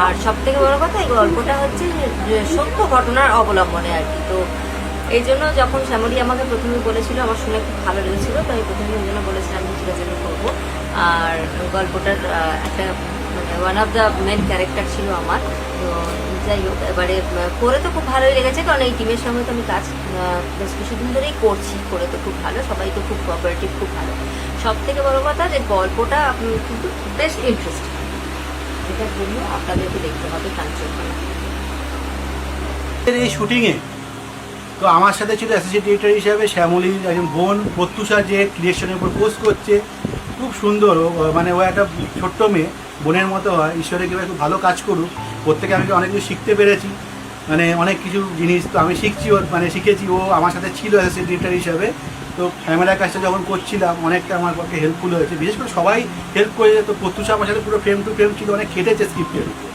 আর সব থেকে বড় কথা এই গল্পটা হচ্ছে যে সত্য ঘটনার অবলম্বনে আর কি। তো এই জন্য যখন শ্যামলী আমাকে প্রথমে বলেছিল আমার শুনে খুব ভালো লেগেছিলো, তো আমি প্রথমে ওই জন্য বলেছিলাম আমি ঠিক আছে আমি করবো। আর গল্পটার একটা মানে one of the main character ছিল আমার। তো যাই হোক, এবারে করে তো খুব ভালোই লেগেছে, কারণ এই টিমের সঙ্গে তো আমি কাজ বেশ কিছুদিন ধরেই করছি, করে তো খুব ভালো, সবাই তো খুব কোঅপারেটিভ, খুব ভালো। সব থেকে বড় কথা যে গল্পটা কিন্তু বেশ ইন্টারেস্টিং, যেটার জন্য আপনাদেরকে দেখতে হবে কাঞ্চনজঙ্ঘা। এই শুটিংয়ে তো আমার সাথে ছিল অ্যাসোসিয়েট ডিরেক্টর হিসাবে শ্যামলীর একজন বোন প্রত্যুষা, যে ক্রিয়েশনের উপর পোস্ট করছে, খুব সুন্দর। মানে ও একটা ছোট্ট মেয়ে, বোনের মতো হয়। ঈশ্বরের কৃপায় খুব ভালো কাজ করুক। প্রত্যেকে আমি অনেক কিছু শিখতে পেরেছি, মানে অনেক কিছু জিনিস তো আমি শিখছি, ওর মানে শিখেছি। ও আমার সাথে ছিল অ্যাসোসিয়েট ডিরেক্টর হিসাবে। তো ক্যামেরার কাজটা যখন করছিলাম অনেকটা আমার পক্ষে হেল্পফুল হয়েছে, বিশেষ করে সবাই হেল্প করেছে। তো প্রত্যুষা আমার সাথে পুরো ফ্রেম টু ফ্রেম ছিল, অনেক খেটেছে স্ক্রিপ্টের উপর।